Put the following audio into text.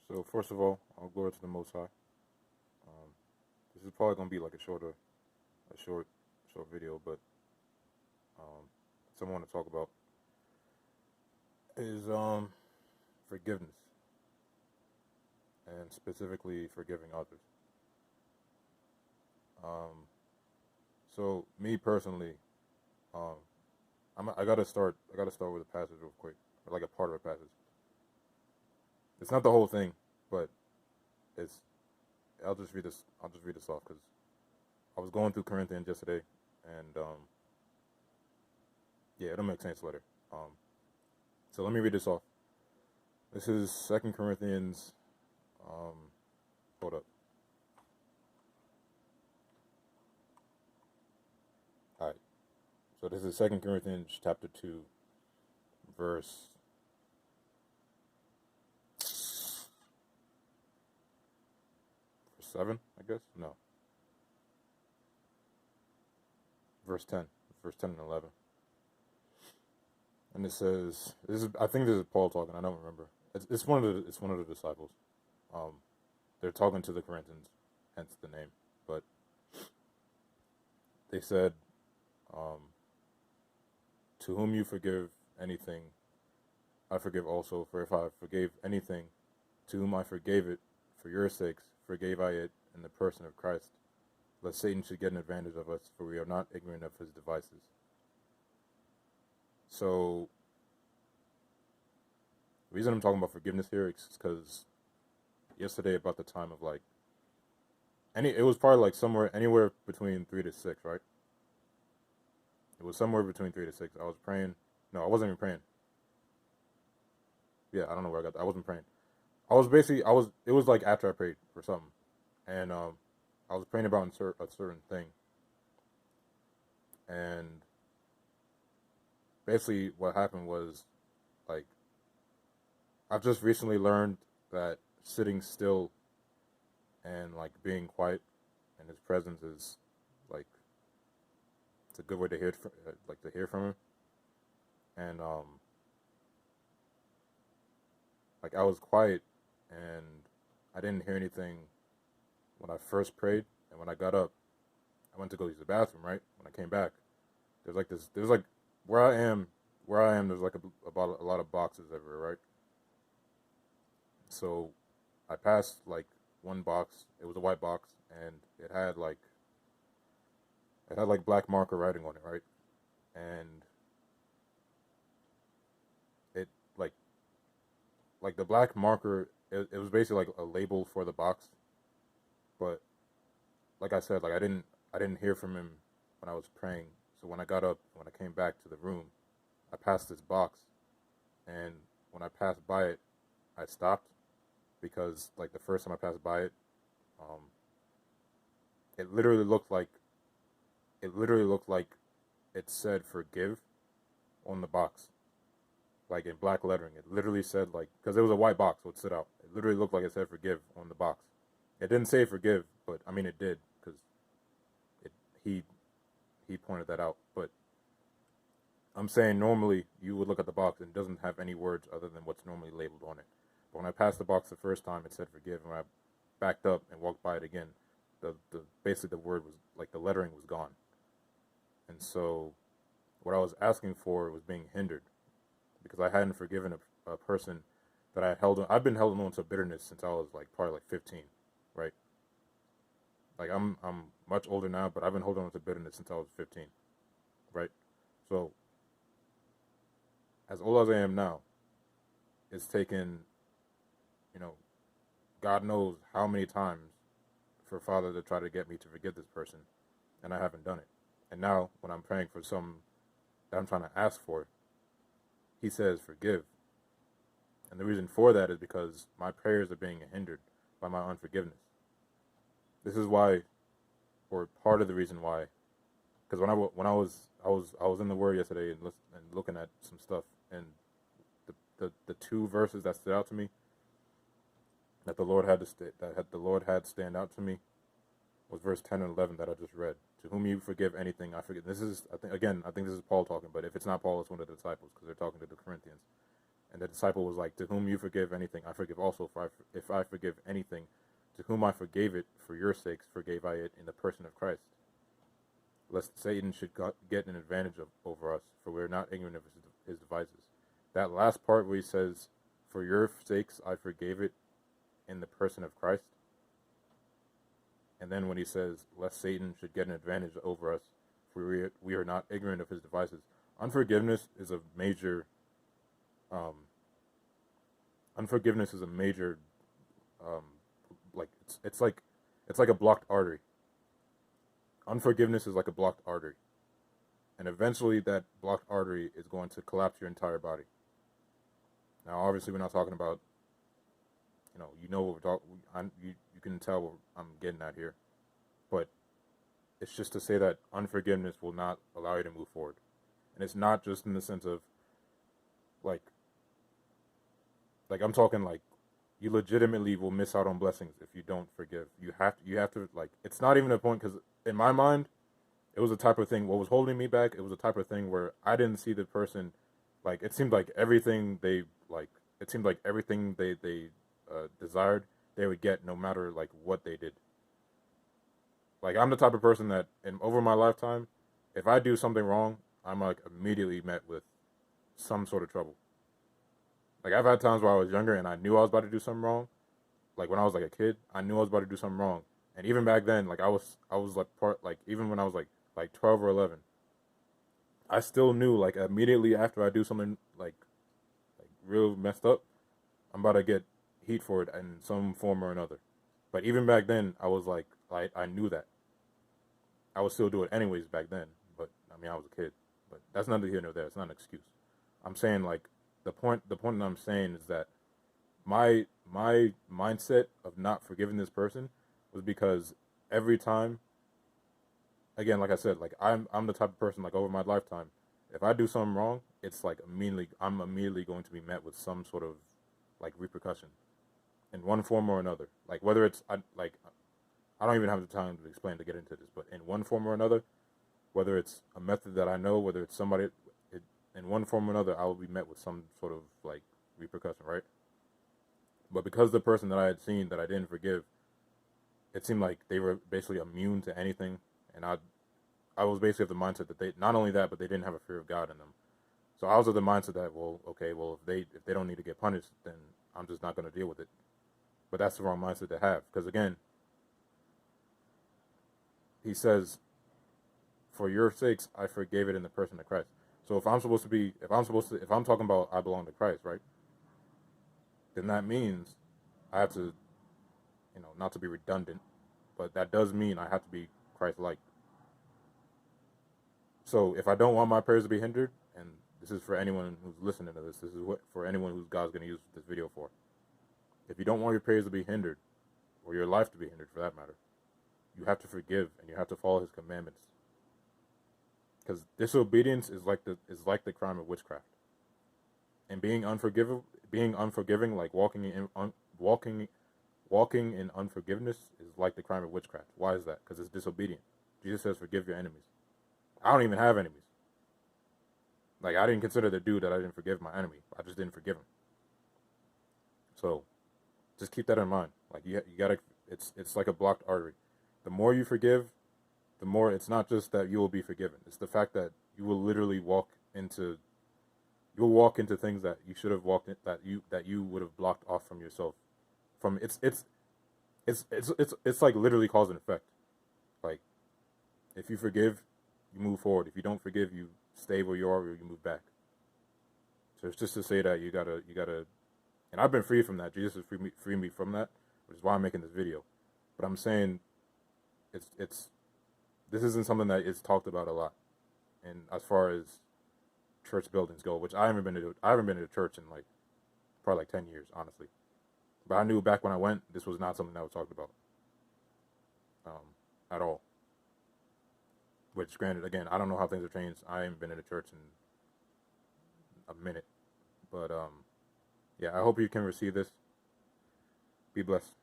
So first of all, I'll glory to the Most High. This is probably gonna be like a short video, but um, something I want to talk about is forgiveness and specifically forgiving others. Um, so me personally, um, I gotta start. I gotta start with a passage real quick, or like a part of a passage. It's not the whole thing, but it's. I'll just read this. I'll just read this off because I was going through Corinthians yesterday, and yeah, it'll make sense later. Um, so let me read this off. This is Second Corinthians. Um, hold up. All right. So this is Second Corinthians chapter 2, verse 7. I guess no, verse 10. Verse 10 and 11. And it says, "This is. I think this is Paul talking. I don't remember. It's one of the disciples. Um, they're talking to the Corinthians, hence the name. But they said, um, to whom you forgive anything, I forgive also. For if I forgave anything, to whom I forgave it, for your sakes, forgave I it in the person of Christ, lest Satan should get an advantage of us, for we are not ignorant of his devices." So the reason I'm talking about forgiveness here is because yesterday about the time of like it was probably like somewhere anywhere between 3 to 6, right? It was somewhere between 3 to 6. I was praying. No, I wasn't even praying. Yeah, I don't know where I got that. I wasn't praying. I was basically I was. It was like after I prayed or something, and I was praying about a certain thing, and basically what happened was like I've just recently learned that sitting still and like being quiet in his presence is like it's a good way to hear like to hear from him. And like I was quiet and I didn't hear anything when I first prayed, and when I got up, I went to go use the bathroom. Right when I came back, there's like this. There's like where I am. Where I am, there's like about a lot of boxes everywhere, right? So I passed like one box. It was a white box, and it had like black marker writing on it, right? And it like the black marker. It was basically like a label for the box, but like I said, like I didn't hear from him when I was praying. So when I got up, when I came back to the room, I passed this box, and when I passed by it, I stopped because like the first time I passed by it, um, it literally looked like it literally looked like it said "forgive" on the box, like in black lettering. It literally said like because it was a white box, so it stood out. It literally looked like it said "forgive" on the box. It didn't say "forgive," but I mean it did because it he he pointed that out. But I'm saying normally you would look at the box and it doesn't have any words other than what's normally labeled on it. But when I passed the box the first time, it said "forgive," and when I backed up and walked by it again, the basically the word was like the lettering was gone. And so what I was asking for was being hindered because I hadn't forgiven a person that I had held on. I've been held on to bitterness since I was like probably like 15, right? Like I'm much older now, but I've been holding on to bitterness since I was 15, right? So as old as I am now, it's taken, you know, God knows how many times for Father to try to get me to forgive this person, and I haven't done it. And now when I'm praying for some that I'm trying to ask for, He says forgive. And the reason for that is because my prayers are being hindered by my unforgiveness. This is why, or part of the reason why, because I was in the Word yesterday and looking at some stuff, and the two verses that stood out to me that the Lord had the Lord had stand out to me was verse 10 and 11 that I just read. To whom you forgive anything, I forgive. This is I think this is Paul talking, but if it's not Paul, it's one of the disciples because they're talking to the Corinthians. And the disciple was like, to whom you forgive anything, I forgive also. For if I forgive anything, to whom I forgave it, for your sakes forgave I it in the person of Christ. Lest Satan should get an advantage over us, for we are not ignorant of his devices. That last part where he says, for your sakes I forgave it in the person of Christ. And then when he says, lest Satan should get an advantage over us, for we are not ignorant of his devices. Unforgiveness is a major, like it's like a blocked artery. Unforgiveness is like a blocked artery, and eventually that blocked artery is going to collapse your entire body. Now, obviously, we're not talking about, you know what we're talking. You can tell what I'm getting at here, but it's just to say that unforgiveness will not allow you to move forward, and it's not just in the sense of like I'm talking like you legitimately will miss out on blessings if you don't forgive. You have to like, it's not even a point, because in my mind, it was a type of thing, what was holding me back, it was a type of thing where I didn't see the person, like, it seemed like everything they desired, they would get no matter, like, what they did. Like, I'm the type of person that, over my lifetime, if I do something wrong, I'm, like, immediately met with some sort of trouble. Like, I've had times where I was younger and I knew I was about to do something wrong. Like, when I was, like, a kid, I knew I was about to do something wrong. And even back then, like, I was like, even when I was, like 12 or 11, I still knew, like, immediately after I do something, like real messed up, I'm about to get heat for it in some form or another. But even back then, I was, like, I knew that. I would still do it anyways back then. But, I mean, I was a kid. But that's neither here nor there. It's not an excuse. I'm saying, like, the point I'm saying is that my mindset of not forgiving this person was because every time, again, like I said, like I'm the type of person, like, over my lifetime, if I do something wrong, it's like I'm immediately going to be met with some sort of, like, repercussion in one form or another. Like, whether it's I don't even have the time to explain to get into this, but in one form or another, whether it's a method that I know, whether it's somebody, in one form or another, I will be met with some sort of, like, repercussion, right? But because the person that I had seen that I didn't forgive, it seemed like they were basically immune to anything, and I was basically of the mindset that they, not only that, but they didn't have a fear of God in them. So I was of the mindset that, well, okay, well, if they don't need to get punished, then I'm just not going to deal with it. But that's the wrong mindset to have, because again, he says, for your sakes I forgave it in the person of Christ. So if I'm talking about I belong to Christ, right? Then that means I have to, not to be redundant, but that does mean I have to be Christ-like. So if I don't want my prayers to be hindered, and this is for anyone who's listening to this, for anyone who God's going to use this video for. If you don't want your prayers to be hindered, or your life to be hindered for that matter, you have to forgive and you have to follow his commandments. Because disobedience is like the crime of witchcraft. And being unforgiving, like walking in unforgiveness, is like the crime of witchcraft. Why is that? Because it's disobedient. Jesus says, forgive your enemies. I don't even have enemies. Like, I didn't consider the dude that I didn't forgive my enemy. I just didn't forgive him. So, just keep that in mind. Like, you gotta, it's like a blocked artery. The more you forgive, the more, it's not just that you will be forgiven. It's the fact that you will literally walk into things that you should have walked in, that you would have blocked off from yourself. From it's like literally cause and effect. Like, if you forgive, you move forward. If you don't forgive, you stay where you are, or you move back. So it's just to say that you gotta, and I've been free from that. Jesus has freed me from that, which is why I'm making this video. But I'm saying, this isn't something that is talked about a lot, and as far as church buildings go, which I haven't been to a church in like probably like 10 years, honestly. But I knew back when I went, this was not something that was talked about at all. Which, granted, again, I don't know how things have changed. I haven't been in a church in a minute. But, yeah, I hope you can receive this. Be blessed.